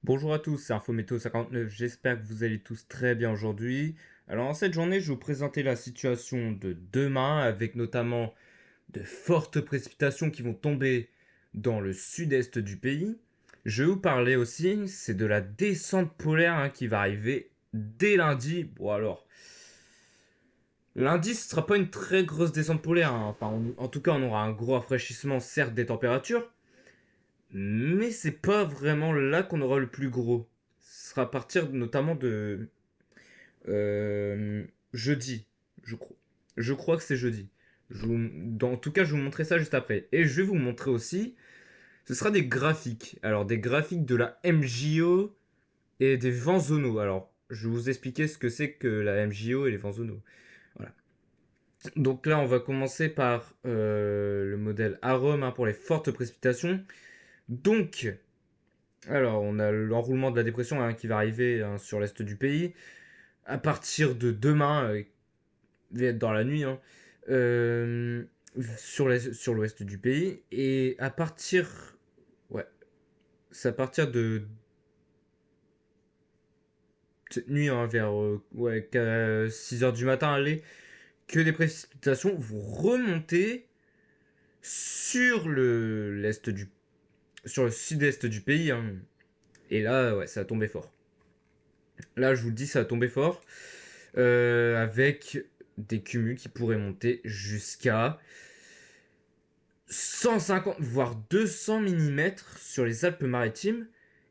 Bonjour à tous, c'est InfoMétéo59, j'espère que vous allez tous très bien aujourd'hui. Alors en cette journée, je vais vous présenter la situation de demain avec notamment de fortes précipitations qui vont tomber dans le sud-est du pays. Je vais vous parler aussi, c'est de la descente polaire qui va arriver dès lundi. Bon alors, lundi ce sera pas une très grosse descente polaire, enfin en tout cas on aura un gros rafraîchissement certes des températures, mais c'est pas vraiment là qu'on aura le plus gros. Ce sera à partir notamment de jeudi, je crois. Je crois que c'est jeudi. En tout cas, je vais vous montrer ça juste après. Et je vais vous montrer aussi, ce sera des graphiques. Alors, des graphiques de la MJO et des vents zonaux. Alors, je vais vous expliquer ce que c'est que la MJO et les vents zonaux. Voilà. Donc là, on va commencer par le modèle AROM pour les fortes précipitations. Donc, alors, on a l'enroulement de la dépression qui va arriver sur l'est du pays. À partir de demain, dans la nuit, euh, sur l'ouest du pays. Et à partir. Ouais, c'est à partir de cette nuit, vers 6 heures du matin, allez, que les précipitations vont remonter sur sur le sud-est du pays. Et là, ouais, ça a tombé fort. Là, je vous le dis, ça a tombé fort. Avec des cumuls qui pourraient monter jusqu'à 150 voire 200 mm sur les Alpes-Maritimes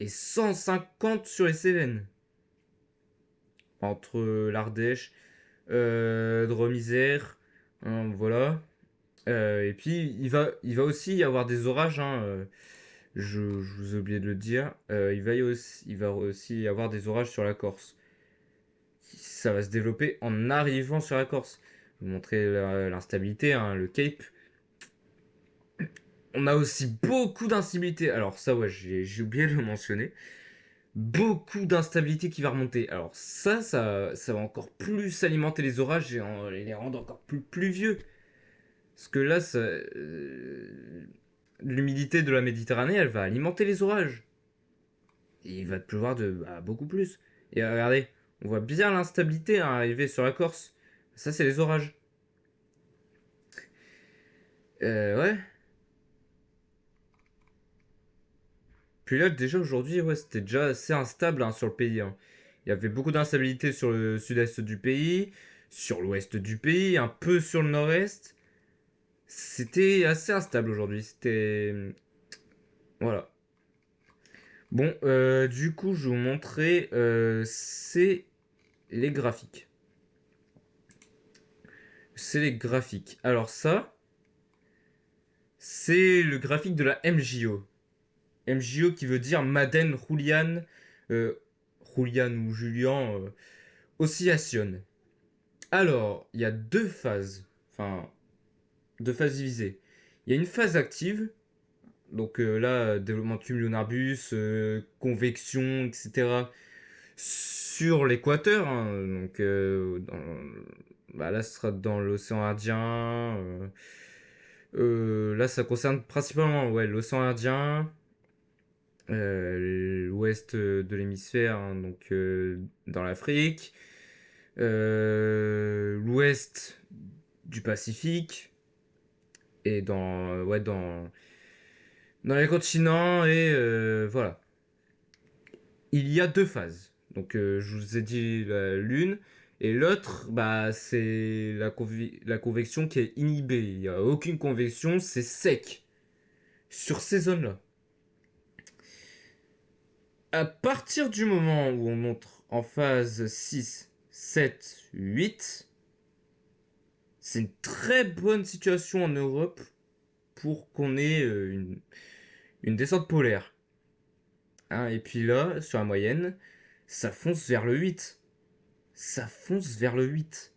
et 150 sur les Cévennes. Entre l'Ardèche, Drôme-Isère, voilà. Et puis il va aussi y avoir des orages. Je vous ai oublié de le dire. Il va aussi y avoir des orages sur la Corse. Ça va se développer en arrivant sur la Corse. Je vais vous montrer l'instabilité, le Cape. On a aussi beaucoup d'instabilité. Alors ça, ouais, j'ai oublié de le mentionner. Beaucoup d'instabilité qui va remonter. Alors ça va encore plus alimenter les orages et les rendre encore plus pluvieux. Parce que là, l'humidité de la Méditerranée, elle va alimenter les orages. Et il va pleuvoir beaucoup plus. Et regardez, on voit bien l'instabilité arriver sur la Corse. Ça, c'est les orages. Ouais. Puis là, déjà aujourd'hui, ouais, c'était déjà assez instable sur le pays. Il y avait beaucoup d'instabilité sur le sud-est du pays, sur l'ouest du pays, un peu sur le nord-est. C'était assez instable aujourd'hui. C'était. Voilà. Bon, du coup, je vais vous montrer. C'est les graphiques. C'est les graphiques. Alors, ça, c'est le graphique de la MJO. MJO qui veut dire Madden Julian. Julian ou Julian. Oscillation. Alors, il y a deux phases. Enfin, deux phases divisées. Il y a une phase active. Donc là, développement de cumulonimbus, convection, etc. Sur l'équateur. Donc là, ce sera dans l'océan Indien. Là, ça concerne principalement ouais, l'océan Indien, l'ouest de l'hémisphère, donc dans l'Afrique, l'ouest du Pacifique et dans les continents et voilà. Il y a deux phases. Donc je vous ai dit l'une et l'autre, bah c'est la convection qui est inhibée. Il n'y a aucune convection, c'est sec sur ces zones-là. À partir du moment où on montre en phase 6, 7, 8, c'est une très bonne situation en Europe pour qu'on ait une descente polaire. Et puis là, sur la moyenne, ça fonce vers le 8. Ça fonce vers le 8.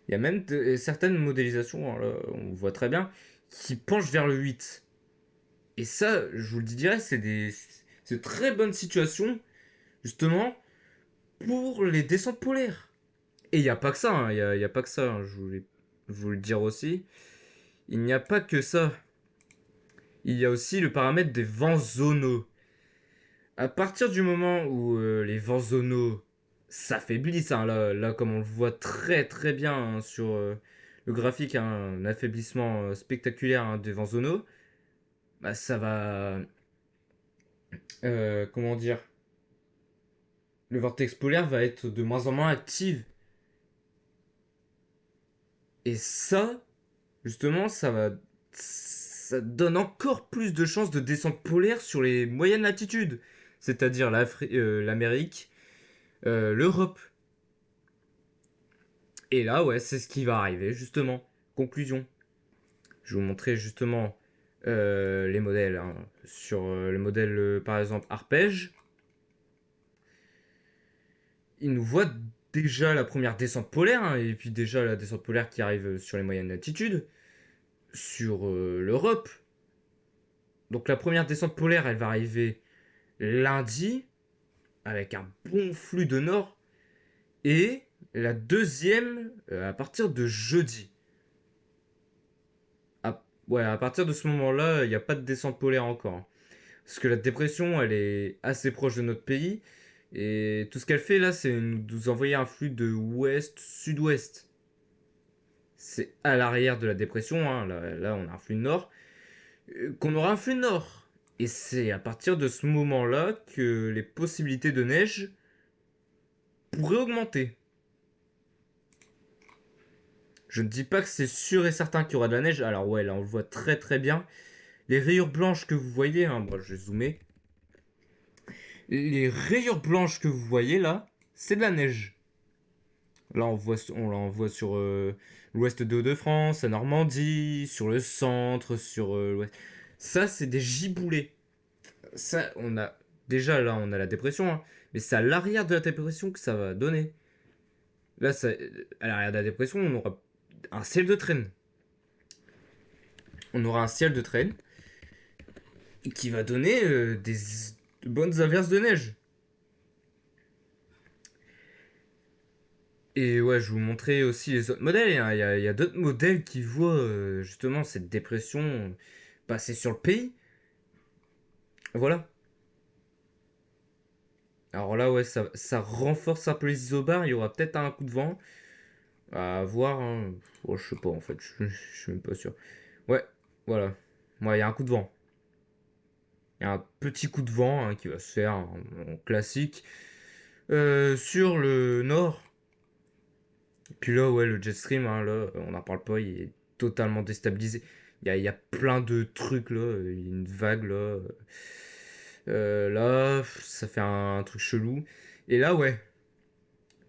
Il y a même certaines modélisations, là, on voit très bien, qui penchent vers le 8. Et ça, je vous le dirais, c'est de très bonnes situations, justement, pour les descentes polaires. Et il n'y a pas que ça, y a pas que ça, je voulais vous le dire aussi. Il n'y a pas que ça. Il y a aussi le paramètre des vents zonaux. À partir du moment où les vents zonaux s'affaiblissent, hein, là, comme on le voit très très bien hein, sur le graphique, hein, un affaiblissement spectaculaire hein, des vents zonaux, bah, ça va. Comment dire? Le vortex polaire va être de moins en moins actif. Et ça, justement, ça donne encore plus de chances de descente polaire sur les moyennes latitudes, c'est-à-dire l'Amérique, l'Europe. Et là, ouais, c'est ce qui va arriver, justement. Conclusion. Je vais vous montrer justement les modèles. Hein. Sur le modèle, par exemple, arpège, il nous voit déjà la première descente polaire, hein, et puis déjà la descente polaire qui arrive sur les moyennes latitudes, sur l'Europe. Donc la première descente polaire, elle va arriver lundi, avec un bon flux de nord, et la deuxième à partir de jeudi. Ouais, à partir de ce moment-là, il n'y a pas de descente polaire encore. Hein. Parce que la dépression, elle est assez proche de notre pays. Et tout ce qu'elle fait là, c'est nous envoyer un flux de ouest-sud-ouest. C'est à l'arrière de la dépression, hein. Là, on a un flux nord. Qu'on aura un flux nord. Et c'est à partir de ce moment-là que les possibilités de neige pourraient augmenter. Je ne dis pas que c'est sûr et certain qu'il y aura de la neige. Alors ouais, là on le voit très très bien. Les rayures blanches que vous voyez, hein, bon, je vais zoomer. Les rayures blanches que vous voyez là, c'est de la neige. Là on voit sur l'ouest de Hauts-de-France, la Normandie, sur le centre, sur l'ouest. Ça c'est des giboulées. Ça on a déjà là on a la dépression, hein, mais c'est à l'arrière de la dépression que ça va donner. Là ça, à l'arrière de la dépression on aura un ciel de traîne. On aura un ciel de traîne qui va donner des bonnes averses de neige. Et ouais, je vous montrer aussi les autres modèles. Hein. Il y a d'autres modèles qui voient justement cette dépression passer sur le pays. Voilà. Alors là, ouais, ça renforce un peu les isobars. Il y aura peut-être un coup de vent à voir. Hein. Oh, je sais pas en fait, je suis même pas sûr. Ouais, voilà. Ouais, il y a un coup de vent. Il y a un petit coup de vent hein, qui va se faire en classique sur le nord. Puis là, ouais, le jet stream, hein, là, on n'en parle pas, il est totalement déstabilisé. Il y a plein de trucs là, il y a une vague là. Là, ça fait un truc chelou. Et là, ouais,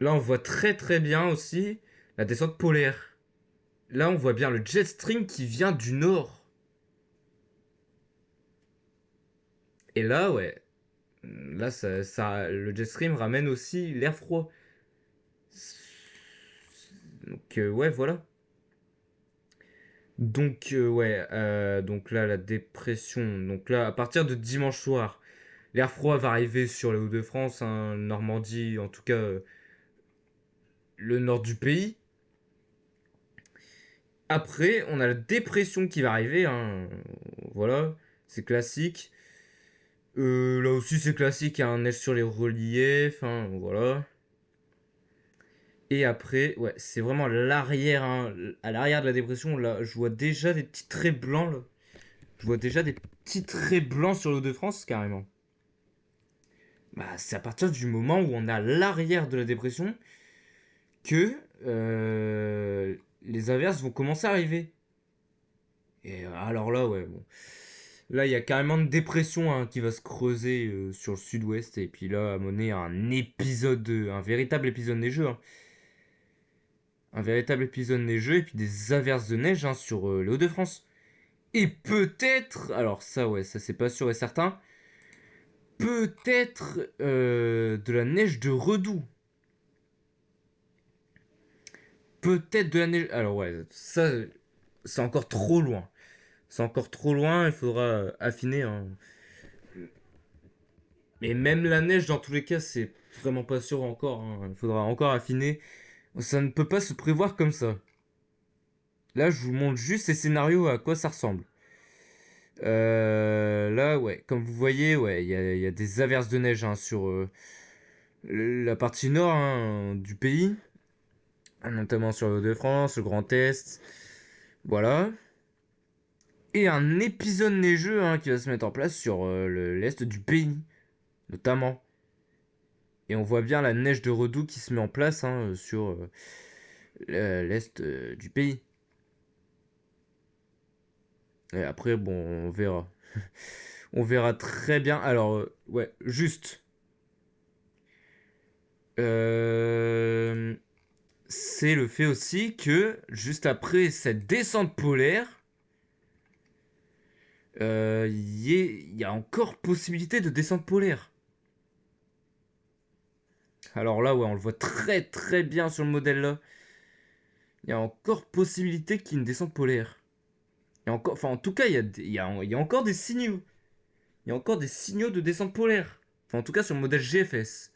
là on voit très très bien aussi la descente polaire. Là, on voit bien le jet stream qui vient du nord. Et là, ouais, là, le jet stream ramène aussi l'air froid. Donc, ouais, voilà. Donc ouais, donc là la dépression. Donc là, à partir de dimanche soir, l'air froid va arriver sur les Hauts-de-France, hein, Normandie, en tout cas le nord du pays. Après, on a la dépression qui va arriver, hein, voilà, c'est classique. Là aussi c'est classique, il y a un neige sur les reliefs, hein, voilà. Et après, ouais, c'est vraiment l'arrière, hein, à l'arrière de la dépression. Là, je vois déjà des petits traits blancs. Là. Je vois déjà des petits traits blancs sur le de France, carrément. Bah, c'est à partir du moment où on a l'arrière de la dépression que les averses vont commencer à arriver. Et alors là, ouais, bon. Là, il y a carrément une dépression hein, qui va se creuser sur le sud-ouest. Et puis là, à mener un épisode, un véritable épisode neigeux. Hein. Un véritable épisode neigeux et puis des averses de neige hein, sur les Hauts-de-France. Et peut-être, alors ça, ouais, ça c'est pas sûr et certain, peut-être de la neige de redoux. Peut-être de la neige. Alors ouais, ça, c'est encore trop loin. C'est encore trop loin, il faudra affiner. Hein. Mais même la neige, dans tous les cas, c'est vraiment pas sûr encore. Hein. Il faudra encore affiner. Ça ne peut pas se prévoir comme ça. Là, je vous montre juste ces scénarios à quoi ça ressemble. Là, ouais, comme vous voyez, ouais, il y a des averses de neige hein, sur la partie nord hein, du pays, notamment sur le de France, le Grand Est, voilà. Et un épisode neigeux hein, qui va se mettre en place sur l'est du pays, notamment. Et on voit bien la neige de redoux qui se met en place hein, sur l'est du pays. Et après, bon, on verra. On verra très bien. Alors, ouais, juste. Euh, c'est le fait aussi que, juste après cette descente polaire, il y a encore possibilité de descente polaire. Alors là, ouais, on le voit très très bien sur le modèle là. Il y a encore possibilité qu'il y ait une descente polaire. Il y a encore, enfin, en tout cas, il y a encore des signaux. Il y a encore des signaux de descente polaire. Enfin, en tout cas, sur le modèle GFS.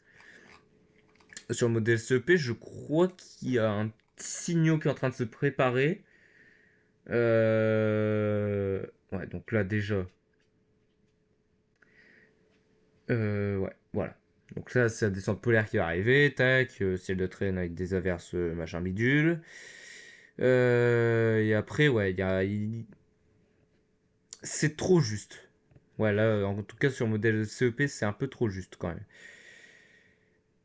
Sur le modèle CEP, je crois qu'il y a un petit signal qui est en train de se préparer. Ouais, donc là, déjà. Ouais, voilà. Donc ça, c'est la descente polaire qui va arriver. Tac, ciel de traîne avec des averses, machin bidule. Et après, ouais, c'est trop juste. Ouais, là, en tout cas, sur le modèle CEP, c'est un peu trop juste quand même.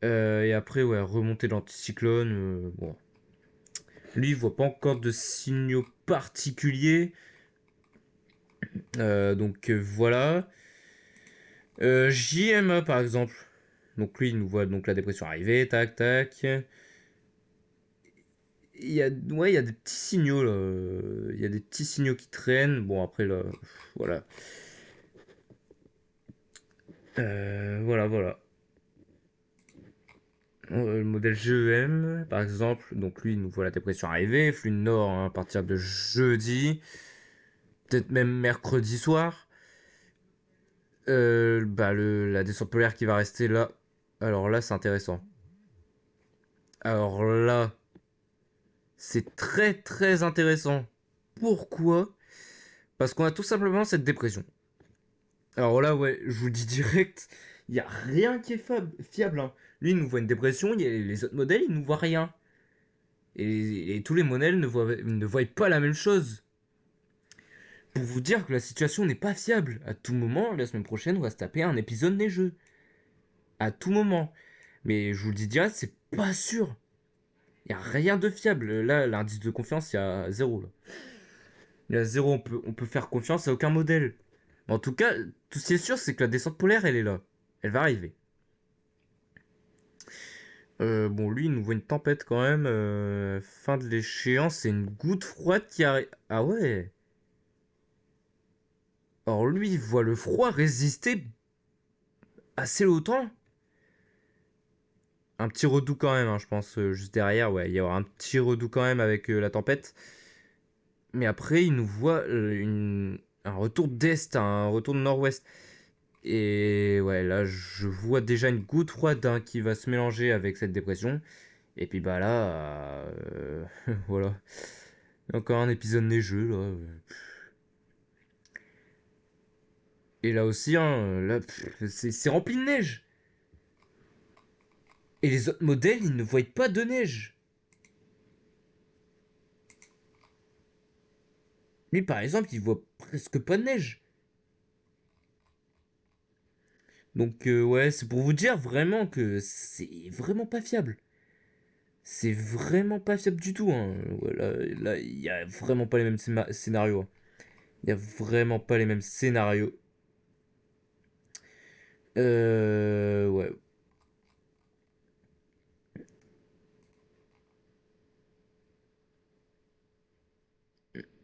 Et après, ouais, remonter l'anticyclone. Bon. Lui, il voit pas encore de signaux particuliers. Donc voilà. JMA par exemple. Donc lui, il nous voit donc la dépression arriver. Tac, tac. Ouais, il y a des petits signaux là. Il y a des petits signaux qui traînent. Bon, après là, voilà. Voilà, voilà. Le modèle GEM, par exemple, donc lui, il nous voit la dépression arriver, flux nord hein, à partir de jeudi, peut-être même mercredi soir. La descente polaire qui va rester là. Alors là, c'est intéressant. Alors là, c'est très très intéressant. Pourquoi? Parce qu'on a tout simplement cette dépression. Alors là, ouais, je vous le dis direct, il n'y a rien qui est fiable. Hein. Lui, il nous voit une dépression, les autres modèles, ils nous voient rien. Et tous les modèles ne voient pas la même chose. Pour vous dire que la situation n'est pas fiable. À tout moment, la semaine prochaine, on va se taper un épisode neigeux. À tout moment. Mais je vous le dis direct, c'est pas sûr. Il n'y a rien de fiable. Là, l'indice de confiance, il y a zéro. Là. Il y a zéro, on peut faire confiance à aucun modèle. Mais en tout cas, tout ce qui est sûr, c'est que la descente polaire, elle est là. Elle va arriver. Bon, lui, il nous voit une tempête quand même. Fin de l'échéance, c'est une goutte froide qui arrive. Ah ouais. Alors lui, il voit le froid résister assez longtemps. Un petit redout quand même, hein, je pense, juste derrière. Ouais, il y aura un petit redout quand même avec la tempête. Mais après, il nous voit un retour d'est, un retour de nord-ouest. Et ouais, là, je vois déjà une goutte froide hein, qui va se mélanger avec cette dépression. Et puis bah là, voilà. Encore un épisode neigeux là. Et là aussi, hein, là, c'est rempli de neige. Et les autres modèles, ils ne voient pas de neige. Lui, par exemple, il voit presque pas de neige. Donc ouais, c'est pour vous dire vraiment que c'est vraiment pas fiable. C'est vraiment pas fiable du tout. Hein. Voilà, là, il y a vraiment pas les mêmes scénarios. Hein. Il y a vraiment pas les mêmes scénarios. Ouais.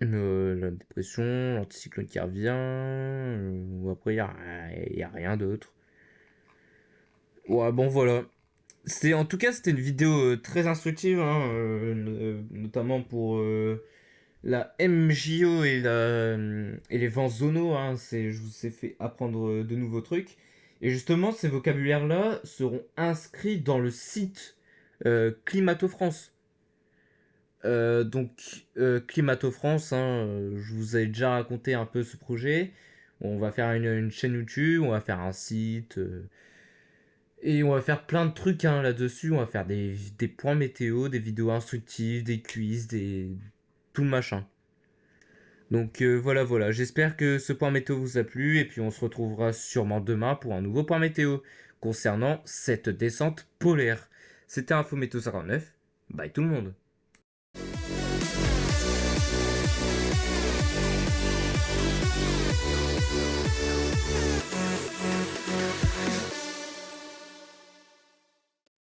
La dépression, l'anticyclone qui revient. Après, y a rien d'autre. Ouais, bon, voilà. En tout cas, c'était une vidéo très instructive, hein, notamment pour la MJO et les vents zonaux. Hein, je vous ai fait apprendre de nouveaux trucs. Et justement, ces vocabulaires-là seront inscrits dans le site Climato France. Climato France, hein, je vous ai déjà raconté un peu ce projet. On va faire une chaîne YouTube, on va faire un site, et on va faire plein de trucs hein, là-dessus. On va faire des points météo, des vidéos instructives, des quiz, tout le machin. Voilà. J'espère que ce point météo vous a plu, et puis on se retrouvera sûrement demain pour un nouveau point météo concernant cette descente polaire. C'était Info Météo 59. Bye tout le monde.